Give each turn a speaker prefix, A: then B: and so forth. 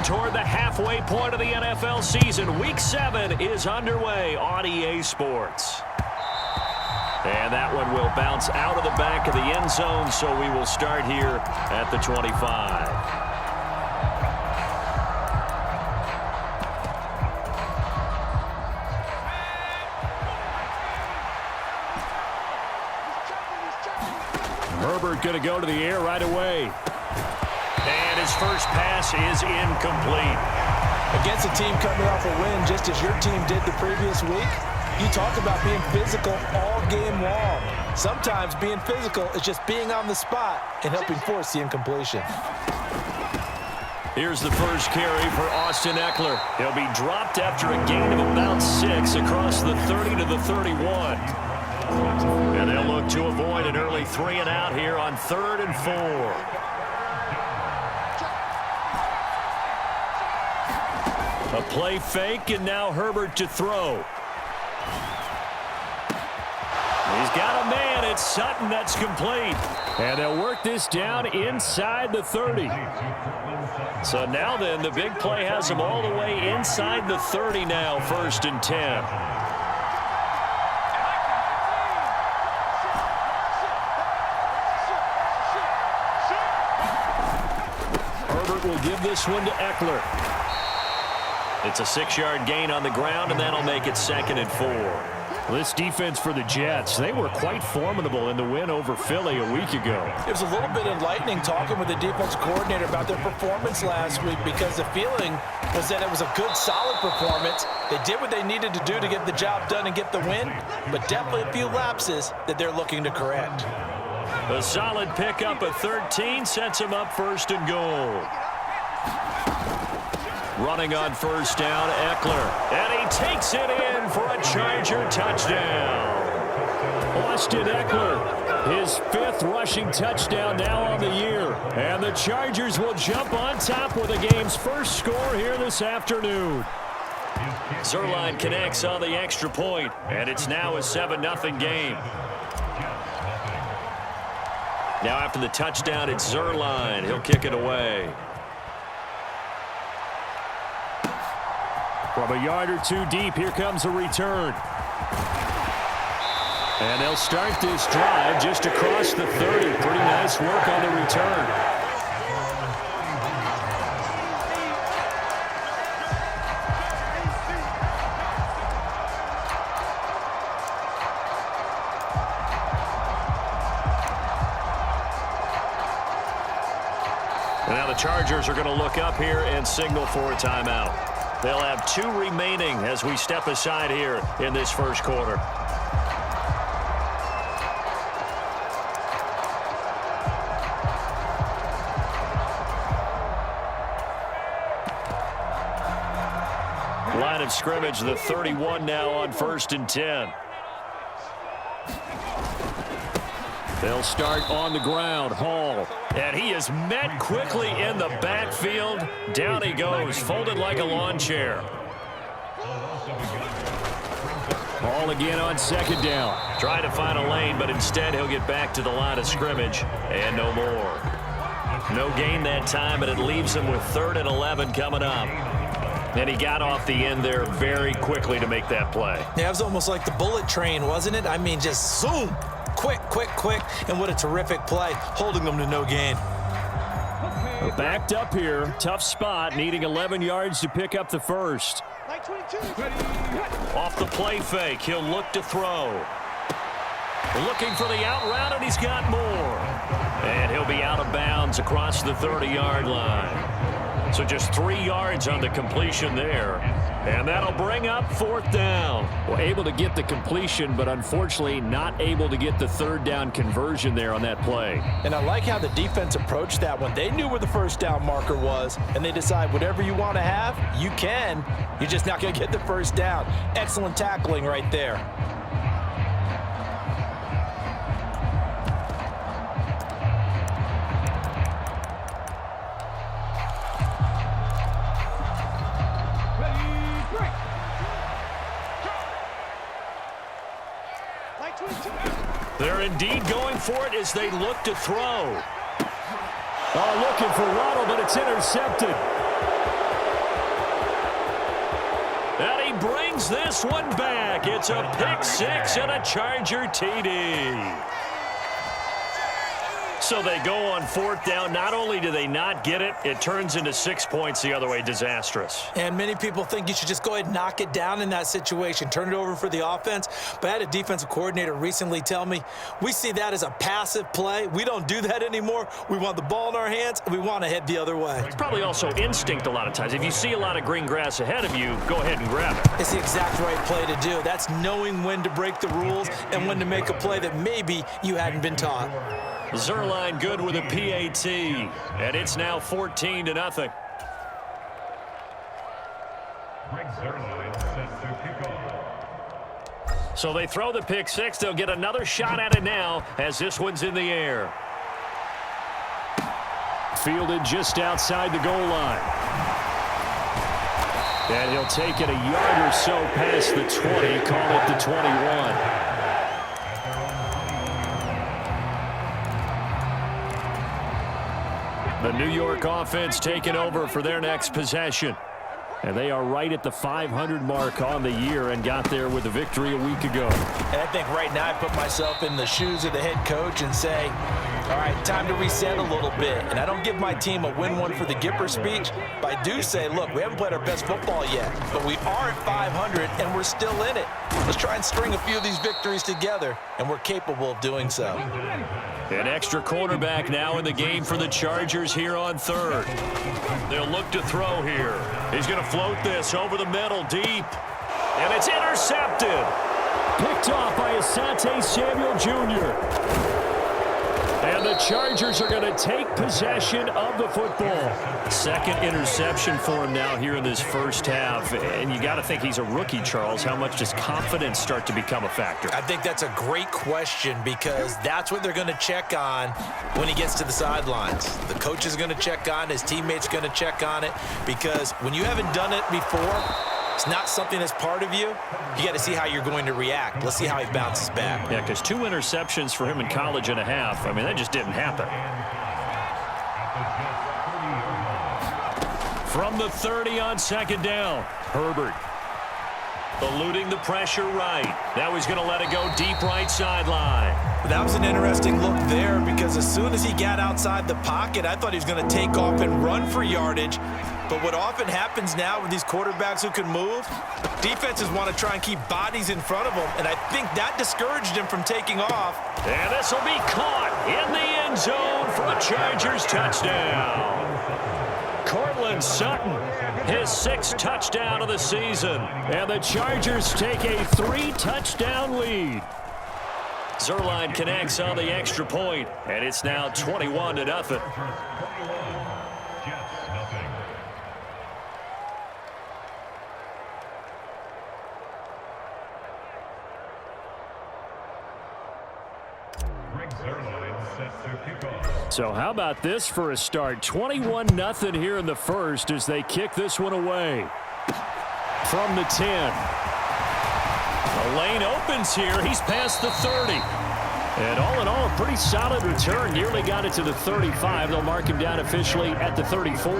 A: Moving toward the halfway point of the NFL season, Week 7 is underway on EA Sports. And that one will bounce out of the back of the end zone, so we will start here at the 25. Herbert going to go to the air right away. And his first pass is incomplete.
B: Against a team coming off a win just as your team did the previous week, you talk about being physical all game long. Sometimes being physical is just being on the spot and helping force the incompletion.
A: Here's the first carry for Austin Eckler. He'll be dropped after a gain of about 6 across the 30 to the 31. And they'll look to avoid an early 3 and out here on 3rd and 4. A play fake, and now Herbert to throw. He's got a man. It's Sutton that's complete. And they'll work this down inside the 30. So now then, the big play has him all the way inside the 30 now, 1st and 10. Herbert will give this one to Eckler. It's a 6-yard gain on the ground, and that'll make it 2nd and 4. This defense for the Jets, they were quite formidable in the win over Philly a week ago.
B: It was a little bit enlightening talking with the defense coordinator about their performance last week, because the feeling was that it was a good, solid performance. They did what they needed to do to get the job done and get the win, but definitely a few lapses that they're looking to correct.
A: A solid pickup of 13 sets him up 1st and goal. Running on 1st down, Eckler. And he takes it in for a Charger touchdown. Austin Eckler, his 5th rushing touchdown now on the year. And the Chargers will jump on top with the game's first score here this afternoon. Zuerlein connects on the extra point, and it's now a 7-0 game. Now after the touchdown, it's Zuerlein. He'll kick it away. From a yard or 2 deep, here comes a return. And they'll start this drive just across the 30. Pretty nice work on the return. And now the Chargers are going to look up here and signal for a timeout. They'll have 2 remaining as we step aside here in this first quarter. Line of scrimmage, the 31 now on 1st and 10. They'll start on the ground. Hall. And he is met quickly in the backfield. Down he goes, folded like a lawn chair. Hall again on 2nd down. Trying to find a lane, but instead he'll get back to the line of scrimmage. And no more. No gain that time, and it leaves him with 3rd and 11 coming up. And he got off the end there very quickly to make that play.
B: Yeah, it was almost like the bullet train, wasn't it? I mean, just zoom. Quick, quick, quick, and what a terrific play, holding them to no gain.
A: Backed up here, tough spot, needing 11 yards to pick up the first. Off the play fake, he'll look to throw. Looking for the out route, and he's got more. And he'll be out of bounds across the 30-yard line. So just 3 yards on the completion there. And that'll bring up 4th down. Well, able to get the completion, but unfortunately not able to get the 3rd down conversion there on that play.
B: And I like how the defense approached that one. They knew where the 1st down marker was, and they decide whatever you want to have, you can. You're just not going to get the 1st down. Excellent tackling right there.
A: They're indeed going for it as they look to throw. Oh, looking for Waddle, but it's intercepted. he brings this one back. It's a pick six and a Charger TD. So they go on fourth down. Not only do they not get it, it turns into 6 points the other way. Disastrous.
B: And many people think you should just go ahead and knock it down in that situation, turn it over for the offense. But I had a defensive coordinator recently tell me, we see that as a passive play. We don't do that anymore. We want the ball in our hands, and we want to head the other way.
A: It's probably also instinct a lot of times. If you see a lot of green grass ahead of you, go ahead and grab it.
B: It's the exact right play to do. That's knowing when to break the rules and when to make a play that maybe you hadn't been taught.
A: Zerline good with a PAT, and it's now 14-0. So they throw the pick six. They'll get another shot at it now as this one's in the air. Fielded just outside the goal line. And he'll take it a yard or so past the 20, call it the 21. The New York offense taking over for their next possession. And they are right at the 500 mark on the year and got there with a victory a week ago.
B: And I think right now I put myself in the shoes of the head coach and say, all right, time to reset a little bit. And I don't give my team a win one for the Gipper speech, but I do say, look, we haven't played our best football yet, but we are at 500 and we're still in it. Let's try and string a few of these victories together, and we're capable of doing so.
A: An extra cornerback now in the game for the Chargers here on third. They'll look to throw here. He's going to float this over the middle deep. And it's intercepted. Picked off by Asante Samuel Jr. And the Chargers are going to take possession of the football. Second interception for him now here in this first half. And you got to think he's a rookie, Charles. How much does confidence start to become a factor?
B: I think that's a great question because that's what they're going to check on when he gets to the sidelines. The coach is going to check on, his teammates going to check on it, because when you haven't done it before, it's not something that's part of you. You got to see how you're going to react. Let's see how he bounces back.
A: Yeah, because 2 interceptions for him in college and a half. I mean, that just didn't happen. From the 30 on second down, Herbert eluding the pressure right. Now he's going to let it go deep right sideline.
B: That was an interesting look there because as soon as he got outside the pocket, I thought he was going to take off and run for yardage. But what often happens now with these quarterbacks who can move, defenses want to try and keep bodies in front of them, and I think that discouraged him from taking off.
A: And this will be caught in the end zone for a Chargers touchdown. Cortland Sutton, his 6th touchdown of the season. And the Chargers take a 3-touchdown lead. Zerline connects on the extra point, and it's now 21-0. So how about this for a start? 21-0 here in the first as they kick this one away. From the 10. The lane opens here. He's past the 30. And all in all, a pretty solid return. Nearly got it to the 35. They'll mark him down officially at the 34.